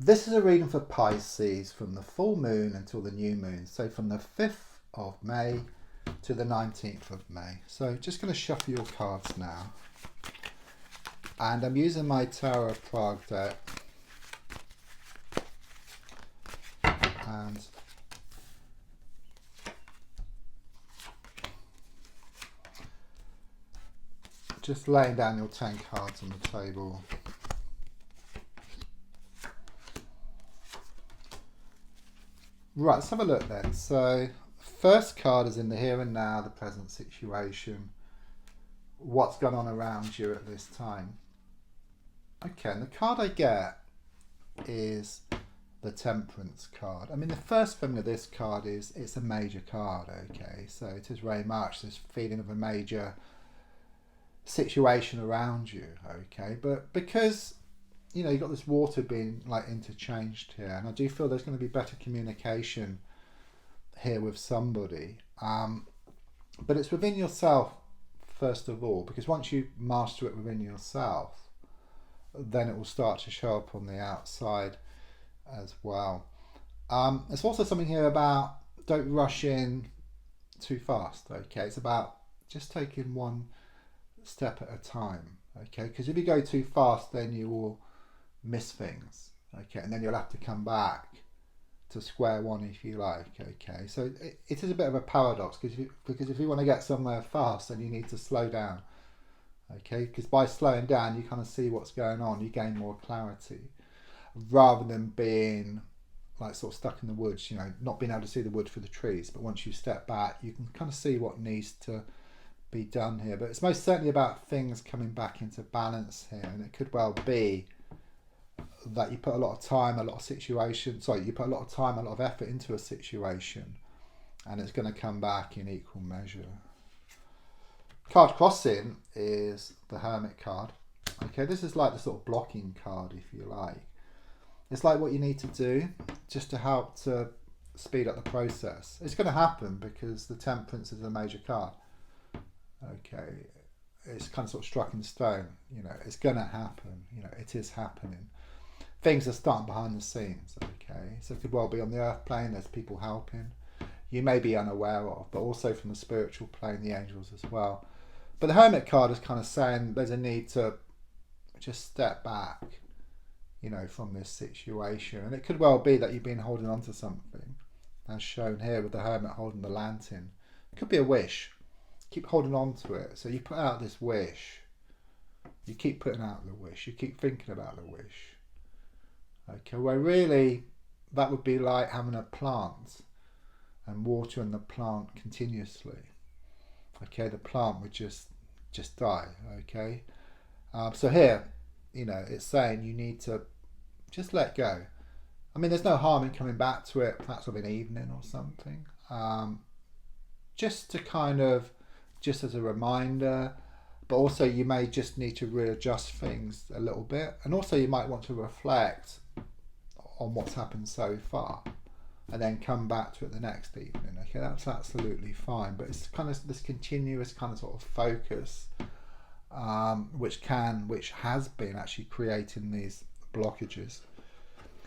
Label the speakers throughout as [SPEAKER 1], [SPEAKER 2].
[SPEAKER 1] This is a reading for Pisces from the full moon until the new moon. So from the 5th of May to the 19th of May. So just going to shuffle your cards now. And I'm using my Tower of Prague deck. And just laying down your 10 cards on the table. Right, let's have a look then. So, first card is in the here and now, the present situation. What's going on around you at this time? Okay, and the card I get is the Temperance card. I mean, the first thing of this card is it's a major card, okay? So it is very much this feeling of a major situation around you, okay? But because you know, you've got this water being like interchanged here, and I do feel there's going to be better communication here with somebody, but it's within yourself first of all, because once you master it within yourself, then it will start to show up on the outside as well. There's also something here about don't rush in too fast, okay? It's about just taking one step at a time, okay? Because if you go too fast, then you will miss things, okay, and then you'll have to come back to square one if you like, okay. So it is a bit of a paradox, because if you want to get somewhere fast, then you need to slow down, okay, because by slowing down you kind of see what's going on, you gain more clarity, rather than being like sort of stuck in the woods, you know, not being able to see the wood for the trees. But once you step back, you can kind of see what needs to be done here. But it's most certainly about things coming back into balance here, and it could well be that you put a lot of time, a lot of effort into a situation, and it's going to come back in equal measure. Card crossing is the Hermit card. Okay, this is like the sort of blocking card, if you like. It's like what you need to do just to help to speed up the process. It's going to happen because the Temperance is a major card. Okay, it's kind of sort of struck in stone. You know, it's going to happen. You know, it is happening. Things are starting behind the scenes, okay? So it could well be on the earth plane, there's people helping. You may be unaware of, but also from the spiritual plane, the angels as well. But the Hermit card is kind of saying there's a need to just step back, you know, from this situation. And it could well be that you've been holding on to something, as shown here with the Hermit holding the lantern. It could be a wish. Keep holding on to it. So you put out this wish. You keep putting out the wish. You keep thinking about the wish. Okay, well really that would be like having a plant and watering the plant continuously. Okay, the plant would just die, okay? So here, you know, it's saying you need to just let go. I mean, there's no harm in coming back to it, perhaps of an evening or something. Just to kind of, just as a reminder, but also you may just need to readjust things a little bit. And also you might want to reflect on what's happened so far and then come back to it the next evening. Okay, that's absolutely fine. But it's kind of this continuous kind of sort of focus, which has been actually creating these blockages.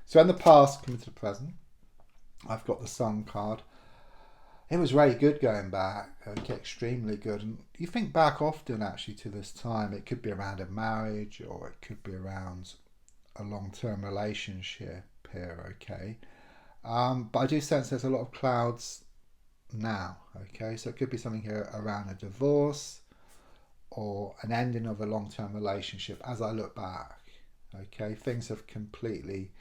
[SPEAKER 1] So in the past, coming to the present, I've got the Sun card. It was really good going back, okay, extremely good. And you think back often actually to this time. It could be around a marriage, or it could be around a long-term relationship here, okay. But I do sense there's a lot of clouds now, okay. So it could be something here around a divorce or an ending of a long-term relationship. As I look back, okay, things have completely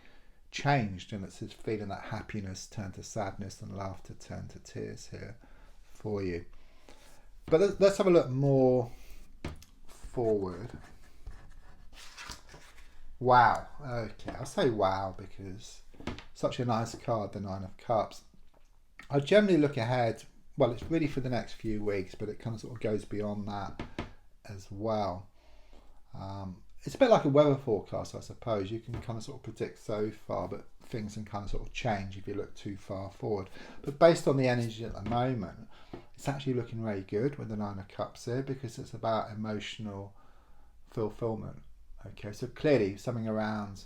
[SPEAKER 1] changed, and it's this feeling that happiness turned to sadness and laughter turned to tears here for you. But let's have a look more forward. Wow. Okay, I'll say wow because such a nice card, the Nine of Cups. I generally look ahead, well, it's really for the next few weeks, but it kind of sort of goes beyond that as well. It's a bit like a weather forecast, I suppose. You can kind of sort of predict so far, but things can kind of sort of change if you look too far forward. But based on the energy at the moment, it's actually looking really good with the Nine of Cups here, because it's about emotional fulfillment. Okay, so clearly something around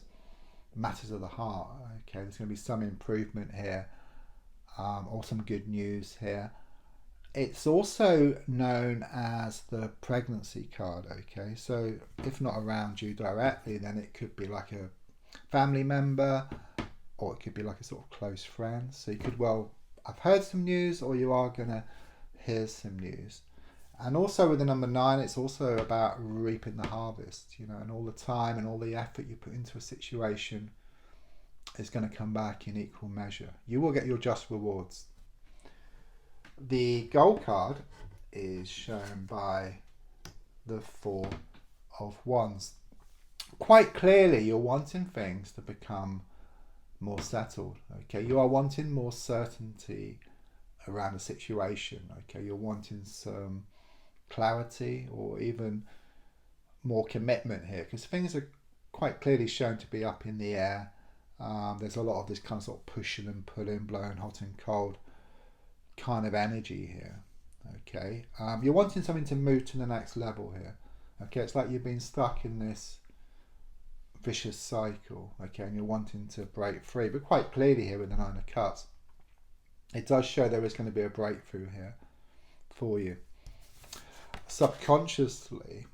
[SPEAKER 1] matters of the heart. Okay, there's going to be some improvement here, or some good news here. It's also known as the pregnancy card. Okay, so if not around you directly, then it could be like a family member, or it could be like a sort of close friend. So you could well have heard some news, or you are going to hear some news. And also with the number 9, it's also about reaping the harvest, and all the time and all the effort you put into a situation is going to come back in equal measure. You will get your just rewards. The gold card is shown by the 4 of Wands. Quite clearly, you're wanting things to become more settled. Okay, you are wanting more certainty around a situation. Okay, you're wanting some clarity or even more commitment here, because things are quite clearly shown to be up in the air. There's a lot of this kind of sort of pushing and pulling, blowing hot and cold kind of energy here. Okay, you're wanting something to move to the next level here. Okay, it's like you've been stuck in this vicious cycle. Okay, and you're wanting to break free. But quite clearly here with the 9 of Cups, it does show there is going to be a breakthrough here for you. Subconsciously,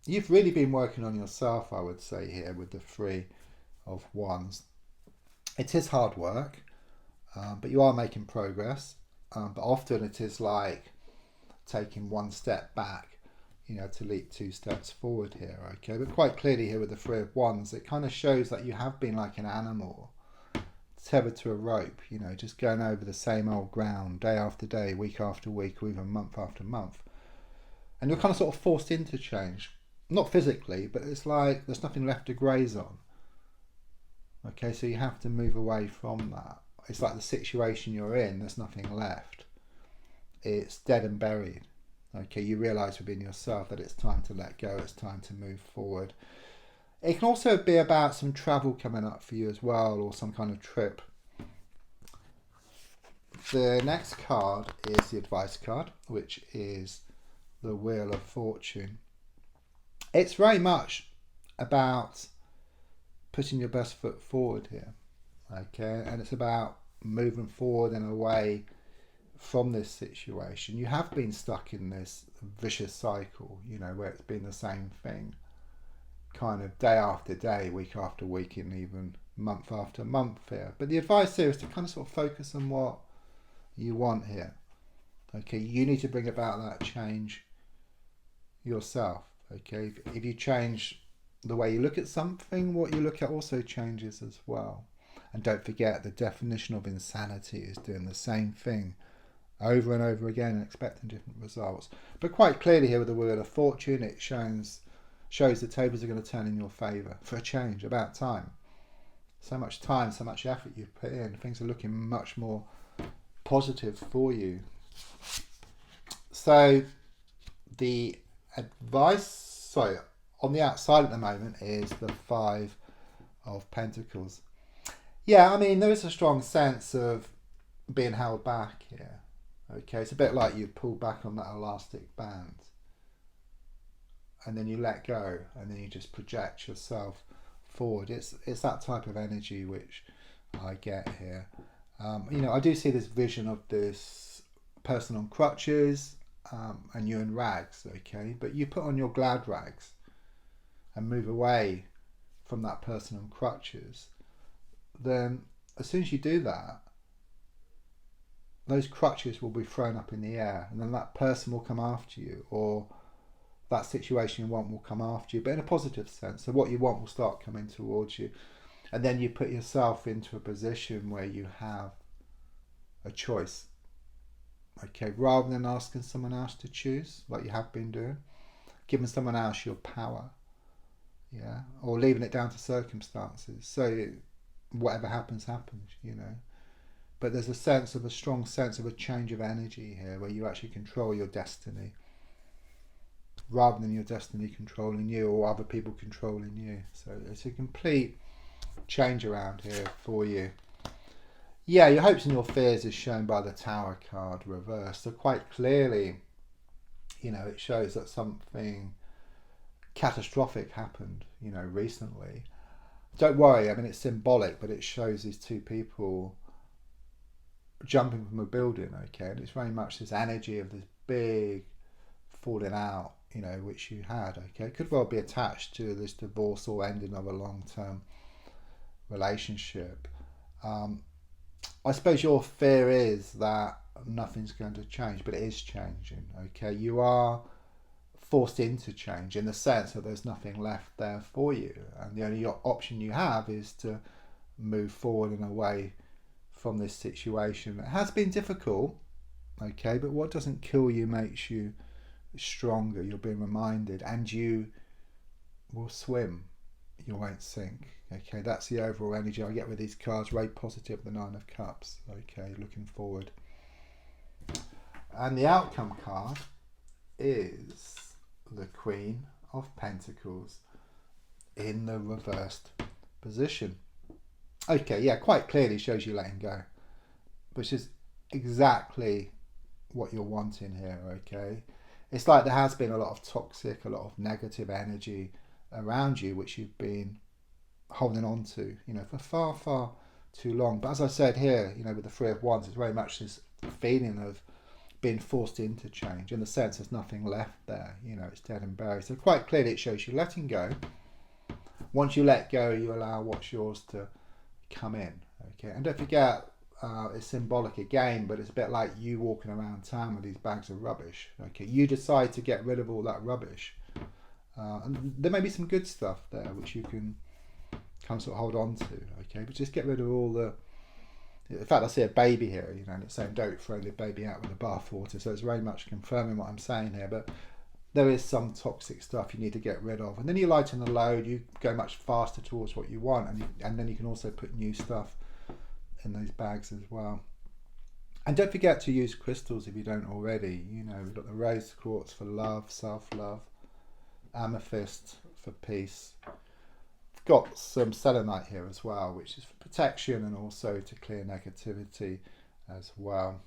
[SPEAKER 1] you've really been working on yourself, I would say, here with the 3 of Wands. It is hard work, but you are making progress. But often it is like taking one step back, to leap 2 steps forward here. Okay, but quite clearly here with the 3 of Wands, it kind of shows that you have been like an animal tethered to a rope, just going over the same old ground day after day, week after week, or even month after month. And you're kind of sort of forced into change. Not physically, but it's like there's nothing left to graze on. Okay, so you have to move away from that. It's like the situation you're in, there's nothing left. It's dead and buried. Okay, you realise within yourself that it's time to let go, it's time to move forward. It can also be about some travel coming up for you as well, or some kind of trip. The next card is the advice card, which is the Wheel of Fortune. It's very much about putting your best foot forward here. Okay, and it's about moving forward and away from this situation. You have been stuck in this vicious cycle, where it's been the same thing, kind of day after day, week after week, and even month after month here. But the advice here is to kind of sort of focus on what you want here. Okay, you need to bring about that change yourself. Okay, if you change the way you look at something, what you look at also changes as well. And don't forget, the definition of insanity is doing the same thing over and over again and expecting different results. But quite clearly here with the Wheel of Fortune, it shows the tables are going to turn in your favour for a change. About time. So much time, so much effort you've put in. Things are looking much more positive for you. So the advice, on the outside at the moment is the 5 of Pentacles. Yeah, I mean, there is a strong sense of being held back here. Okay, it's a bit like you pull back on that elastic band and then you let go and then you just project yourself forward. It's that type of energy which I get here. I do see this vision of this person on crutches, and you in rags, okay? But you put on your glad rags and move away from that person on crutches. Then as soon as you do that, those crutches will be thrown up in the air, and then that person will come after you, or that situation you want will come after you, but in a positive sense. So what you want will start coming towards you, and then you put yourself into a position where you have a choice. Okay, rather than asking someone else to choose, like you have been doing, giving someone else your power, yeah, or leaving it down to circumstances. So whatever happens, happens, But there's a strong sense of a change of energy here, where you actually control your destiny, rather than your destiny controlling you or other people controlling you. So it's a complete change around here for you. Yeah, your hopes and your fears is shown by the Tower card reversed. So quite clearly, it shows that something catastrophic happened, recently, don't worry, I mean, it's symbolic, but it shows these two people jumping from a building, okay? And it's very much this energy of this big falling out, you know, which you had, okay? It could well be attached to this divorce or ending of a long-term relationship. I suppose your fear is that nothing's going to change, but it is changing, okay? You are forced into change in the sense that there's nothing left there for you, and the only option you have is to move forward and away from this situation. It has been difficult, okay, but what doesn't kill you makes you stronger. You're being reminded, and you will swim, you won't sink, okay? That's the overall energy I get with these cards. Very positive, the Nine of Cups, okay, looking forward. And the outcome card is the Queen of Pentacles in the reversed position. Okay, yeah, quite clearly shows you letting go, which is exactly what you're wanting here, okay? It's like there has been a lot of toxic, a lot of negative energy around you, which you've been holding on to, you know, for far, far too long. But as I said here, you know, with the Three of Wands, it's very much this feeling of being forced into change, in the sense there's nothing left there, you know, it's dead and buried. So quite clearly it shows you letting go. Once you let go, you allow what's yours to come in, okay? And don't forget, it's symbolic again, but it's a bit like you walking around town with these bags of rubbish, okay? You decide to get rid of all that rubbish, and there may be some good stuff there which you can kind of sort of hold on to, okay? But just get rid of all the, in fact, I see a baby here, you know, and it's saying don't throw the baby out with the bathwater. So it's very much confirming what I'm saying here. But there is some toxic stuff you need to get rid of. And then you lighten the load, you go much faster towards what you want. And then you can also put new stuff in those bags as well. And don't forget to use crystals if you don't already. You know, we've got the rose quartz for love, self-love, amethyst for peace. Got some selenite here as well, which is for protection and also to clear negativity as well.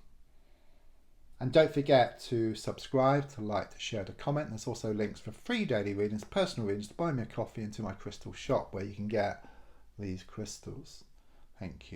[SPEAKER 1] And don't forget to subscribe, to like, to share, to comment. There's also links for free daily readings, personal readings, to buy me a coffee, into my crystal shop where you can get these crystals. Thank you.